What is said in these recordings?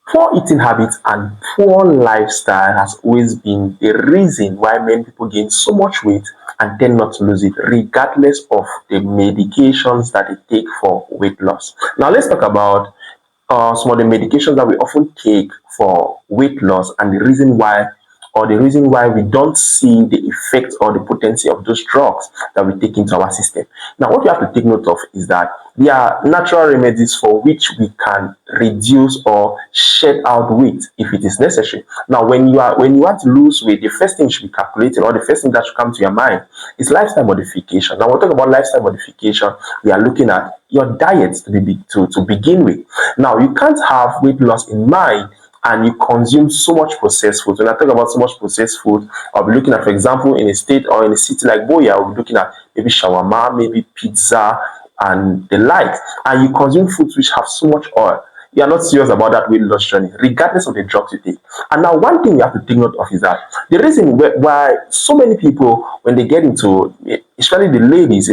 Poor eating habits and poor lifestyle has always been the reason why many people gain so much weight and tend not to lose it, regardless of the medications that they take for weight loss. Now, let's talk about some of the medications that we often take for weight loss and the reason why, or the reason why we don't see the effect or the potency of those drugs that we take into our system. Now, what we have to take note of is that there are natural remedies for which we can reduce or shed out weight if it is necessary. Now, when you want to lose weight, the first thing you should be calculating, or the first thing that should come to your mind, is lifestyle modification. Now, we'll talk about lifestyle modification. We are looking at your diet to begin with. Now, you can't have weight loss in mind and you consume so much processed food. When I talk about so much processed food, I'll be looking at, for example, in a state or in a city like Boya, I'll be looking at maybe shawarma, maybe pizza, and the like. And you consume foods which have so much oil. You are not serious about that weight loss journey, regardless of the drugs you take. And now, one thing you have to take note of is that the reason why so many people, when they get into, especially the ladies,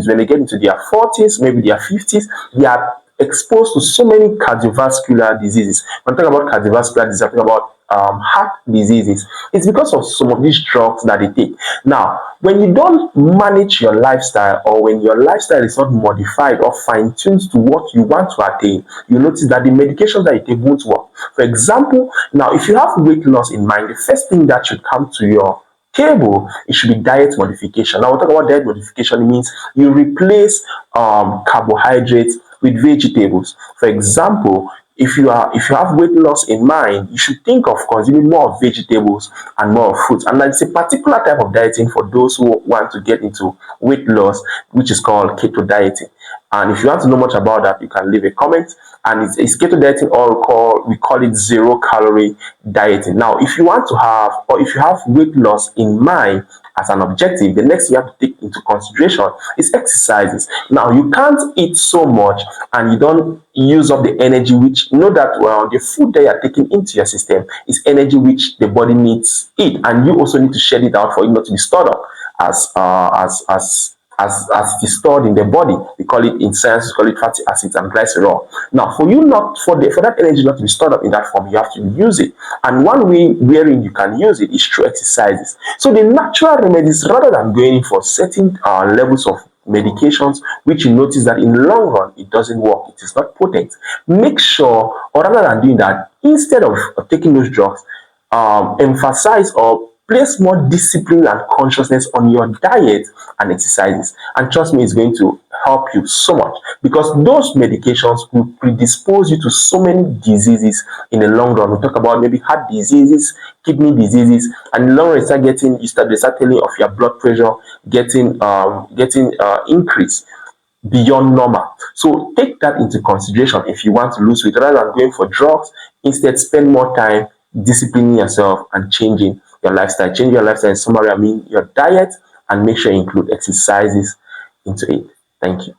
when they get into their 40s, maybe their 50s, they are exposed to so many cardiovascular diseases. When I talk about cardiovascular disease, I talk about heart diseases. It's because of some of these drugs that they take. Now, when you don't manage your lifestyle, or when your lifestyle is not modified or fine-tuned to what you want to attain, you notice that the medications that you take won't work. For example, now if you have weight loss in mind, the first thing that should come to your table, it should be diet modification. Now, we'll talk about diet modification. It means you replace carbohydrates with vegetables. For example, if you have weight loss in mind, you should think of consuming more of vegetables and more of fruits. And it's a particular type of dieting for those who want to get into weight loss, which is called keto dieting. And if you want to know much about that, you can leave a comment. And it's keto dieting, or we call it zero calorie dieting. Now, if you want to have, or if you have weight loss in mind as an objective, the next thing you have to take into consideration is exercises. Now, you can't eat so much and you don't use up the energy, which, know that the food that you are taking into your system is energy which the body needs it, and you also need to shed it out for it not to be stored up as it is stored in the body. We call it, in science, we call it fatty acids and glycerol. Now, for that energy not to be stored up in that form, you have to use it. And one way wherein you can use it is through exercises. So the natural remedies, rather than going in for certain levels of medications which you notice that in the long run it doesn't work, it is not potent, make sure, or rather than doing that, instead of taking those drugs, emphasize or place more discipline and consciousness on your diet and exercises. And trust me, it's going to help you so much, because those medications will predispose you to so many diseases in the long run. We talk about maybe heart diseases, kidney diseases, and in the long run, they start telling you of your blood pressure getting increased beyond normal. So take that into consideration if you want to lose weight, rather than going for drugs. Instead, spend more time disciplining yourself and changing your lifestyle. Change your lifestyle, in summary, I mean your diet, and make sure you include exercises into it. Thank you.